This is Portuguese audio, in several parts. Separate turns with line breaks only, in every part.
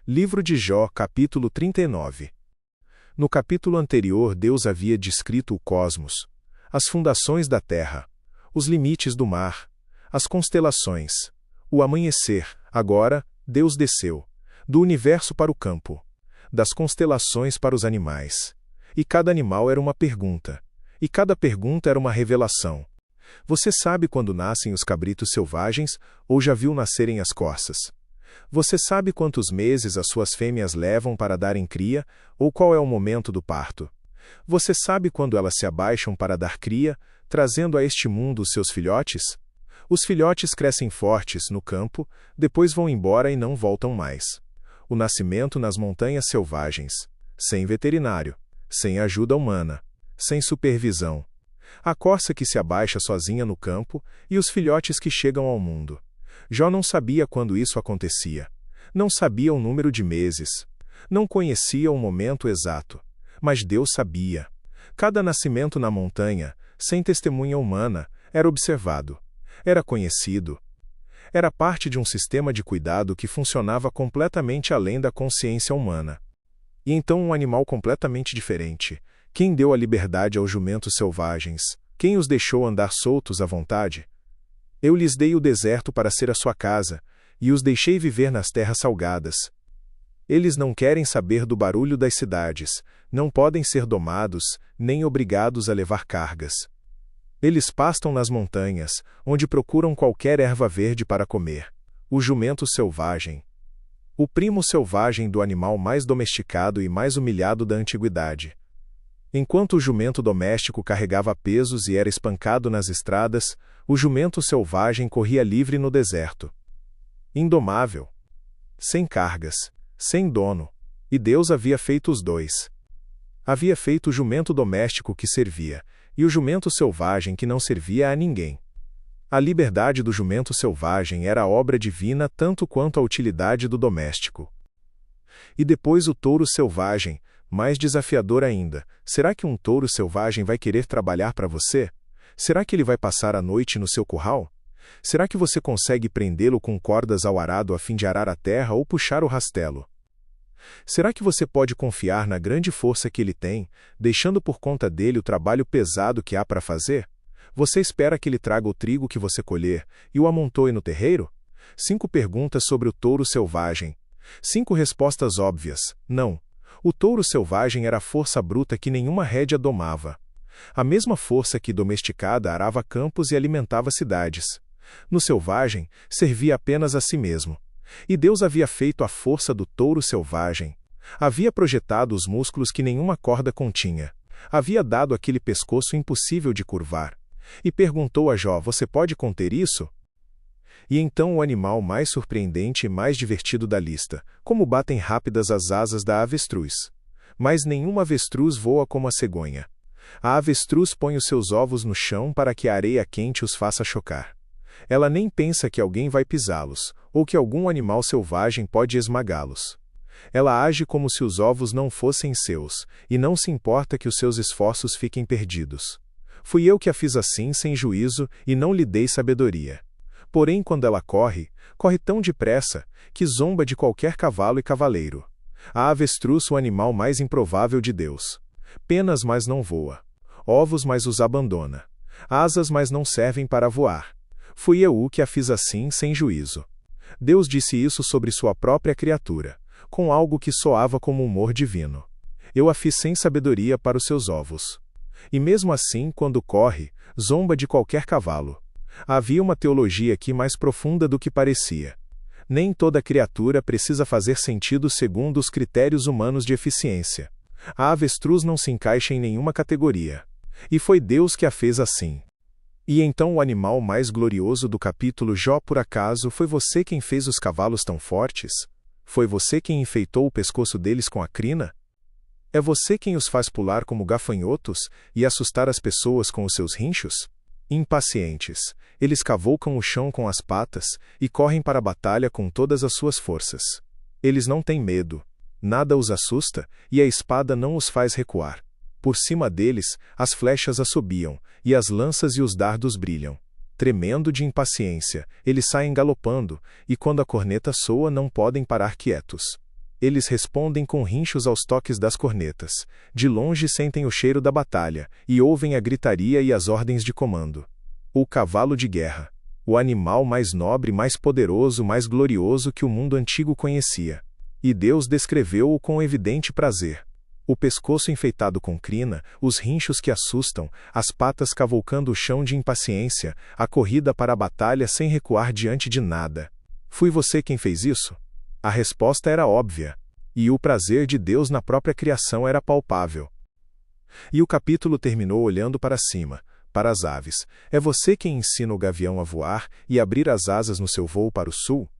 Livro de Jó, capítulo 39. No capítulo anterior, Deus havia descrito o cosmos, as fundações da terra, os limites do mar, as constelações, o amanhecer. Agora, Deus desceu, do universo para o campo, das constelações para os animais. E cada animal era uma pergunta, e cada pergunta era uma revelação. Você sabe quando nascem os cabritos selvagens, ou já viu nascerem as corças? Você sabe quantos meses as suas fêmeas levam para darem cria, ou qual é o momento do parto? Você sabe quando elas se abaixam para dar cria, trazendo a este mundo os seus filhotes? Os filhotes crescem fortes no campo, depois vão embora e não voltam mais. O nascimento nas montanhas selvagens, sem veterinário, sem ajuda humana, sem supervisão. A corça que se abaixa sozinha no campo e os filhotes que chegam ao mundo. Jó não sabia quando isso acontecia. Não sabia o número de meses. Não conhecia o momento exato. Mas Deus sabia. Cada nascimento na montanha, sem testemunha humana, era observado. Era conhecido. Era parte de um sistema de cuidado que funcionava completamente além da consciência humana. E então um animal completamente diferente. Quem deu a liberdade aos jumentos selvagens? Quem os deixou andar soltos à vontade? Eu lhes dei o deserto para ser a sua casa, e os deixei viver nas terras salgadas. Eles não querem saber do barulho das cidades, não podem ser domados, nem obrigados a levar cargas. Eles pastam nas montanhas, onde procuram qualquer erva verde para comer. O jumento selvagem. O primo selvagem do animal mais domesticado e mais humilhado da antiguidade. Enquanto o jumento doméstico carregava pesos e era espancado nas estradas, o jumento selvagem corria livre no deserto. Indomável. Sem cargas, sem dono. E Deus havia feito os dois. Havia feito o jumento doméstico que servia, e o jumento selvagem que não servia a ninguém. A liberdade do jumento selvagem era obra divina tanto quanto a utilidade do doméstico. E depois o touro selvagem, mais desafiador ainda. Será que um touro selvagem vai querer trabalhar para você? Será que ele vai passar a noite no seu curral? Será que você consegue prendê-lo com cordas ao arado a fim de arar a terra ou puxar o rastelo? Será que você pode confiar na grande força que ele tem, deixando por conta dele o trabalho pesado que há para fazer? Você espera que ele traga o trigo que você colher e o amontoe no terreiro? 5 perguntas sobre o touro selvagem. 5 respostas óbvias. Não. O touro selvagem era a força bruta que nenhuma rédea domava. A mesma força que, domesticada, arava campos e alimentava cidades. No selvagem, servia apenas a si mesmo. E Deus havia feito a força do touro selvagem. Havia projetado os músculos que nenhuma corda continha. Havia dado aquele pescoço impossível de curvar. E perguntou a Jó: você pode conter isso? E então o animal mais surpreendente e mais divertido da lista: como batem rápidas as asas da avestruz. Mas nenhuma avestruz voa como a cegonha. A avestruz põe os seus ovos no chão para que a areia quente os faça chocar. Ela nem pensa que alguém vai pisá-los, ou que algum animal selvagem pode esmagá-los. Ela age como se os ovos não fossem seus, e não se importa que os seus esforços fiquem perdidos. Fui eu que a fiz assim sem juízo, e não lhe dei sabedoria. Porém, quando ela corre, corre tão depressa, que zomba de qualquer cavalo e cavaleiro. A avestruz, o animal mais improvável de Deus. Penas, mas não voa. Ovos, mas os abandona. Asas, mas não servem para voar. Fui eu o que a fiz assim, sem juízo. Deus disse isso sobre sua própria criatura, com algo que soava como humor divino. Eu a fiz sem sabedoria para os seus ovos. E mesmo assim, quando corre, zomba de qualquer cavalo. Havia uma teologia aqui mais profunda do que parecia. Nem toda criatura precisa fazer sentido segundo os critérios humanos de eficiência. A avestruz não se encaixa em nenhuma categoria. E foi Deus que a fez assim. E então o animal mais glorioso do capítulo: Jó, por acaso foi você quem fez os cavalos tão fortes? Foi você quem enfeitou o pescoço deles com a crina? É você quem os faz pular como gafanhotos e assustar as pessoas com os seus rinchos? Impacientes, eles cavoucam o chão com as patas e correm para a batalha com todas as suas forças. Eles não têm medo, nada os assusta e a espada não os faz recuar. Por cima deles, as flechas assobiam e as lanças e os dardos brilham. Tremendo de impaciência, eles saem galopando, e quando a corneta soa não podem parar quietos. Eles respondem com rinchos aos toques das cornetas. De longe sentem o cheiro da batalha, e ouvem a gritaria e as ordens de comando. O cavalo de guerra. O animal mais nobre, mais poderoso, mais glorioso que o mundo antigo conhecia. E Deus descreveu-o com evidente prazer. O pescoço enfeitado com crina, os rinchos que assustam, as patas cavalcando o chão de impaciência, a corrida para a batalha sem recuar diante de nada. Foi você quem fez isso? A resposta era óbvia. E o prazer de Deus na própria criação era palpável. E o capítulo terminou olhando para cima, para as aves. É você quem ensina o gavião a voar e abrir as asas no seu voo para o sul?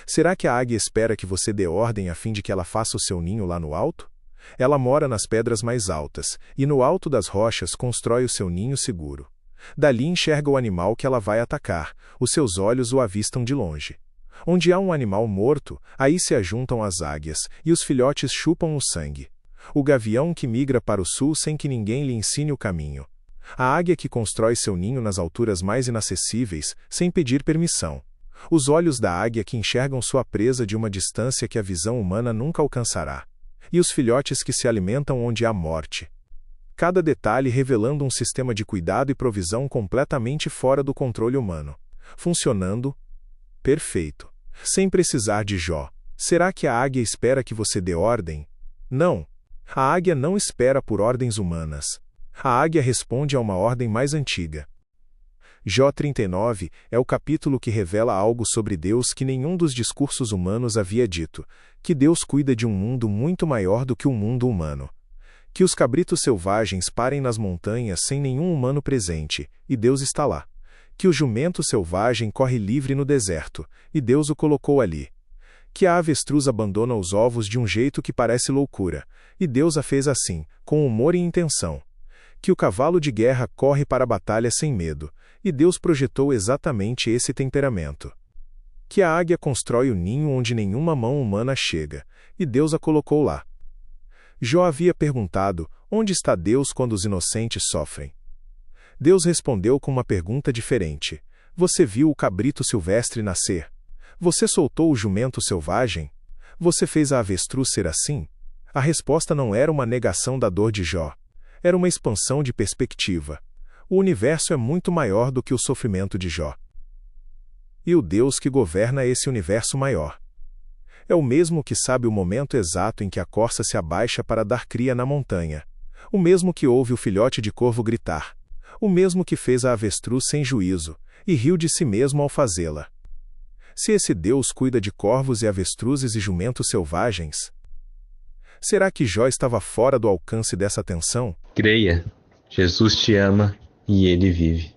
Será que a águia espera que você dê ordem a fim de que ela faça o seu ninho lá no alto? Ela mora nas pedras mais altas, e no alto das rochas constrói o seu ninho seguro. Dali enxerga o animal que ela vai atacar, os seus olhos o avistam de longe. Onde há um animal morto, aí se ajuntam as águias, e os filhotes chupam o sangue. O gavião que migra para o sul sem que ninguém lhe ensine o caminho. A águia que constrói seu ninho nas alturas mais inacessíveis, sem pedir permissão. Os olhos da águia que enxergam sua presa de uma distância que a visão humana nunca alcançará. E os filhotes que se alimentam onde há morte. Cada detalhe revelando um sistema de cuidado e provisão completamente fora do controle humano. Funcionando perfeito. Sem precisar de Jó. Será que a águia espera que você dê ordem? Não. A águia não espera por ordens humanas. A águia responde a uma ordem mais antiga. Jó 39 é o capítulo que revela algo sobre Deus que nenhum dos discursos humanos havia dito, que Deus cuida de um mundo muito maior do que o mundo humano. Que os cabritos selvagens parem nas montanhas sem nenhum humano presente, e Deus está lá. Que o jumento selvagem corre livre no deserto, e Deus o colocou ali. Que a avestruz abandona os ovos de um jeito que parece loucura, e Deus a fez assim, com humor e intenção. Que o cavalo de guerra corre para a batalha sem medo, e Deus projetou exatamente esse temperamento. Que a águia constrói o ninho onde nenhuma mão humana chega, e Deus a colocou lá. Jó havia perguntado, onde está Deus quando os inocentes sofrem? Deus respondeu com uma pergunta diferente. Você viu o cabrito silvestre nascer? Você soltou o jumento selvagem? Você fez a avestruz ser assim? A resposta não era uma negação da dor de Jó. Era uma expansão de perspectiva. O universo é muito maior do que o sofrimento de Jó. E o Deus que governa esse universo maior é o mesmo que sabe o momento exato em que a corça se abaixa para dar cria na montanha. O mesmo que ouve o filhote de corvo gritar. O mesmo que fez a avestruz sem juízo, e riu de si mesmo ao fazê-la. Se esse Deus cuida de corvos e avestruzes e jumentos selvagens, será que Jó estava fora do alcance dessa atenção?
Creia, Jesus te ama e ele vive.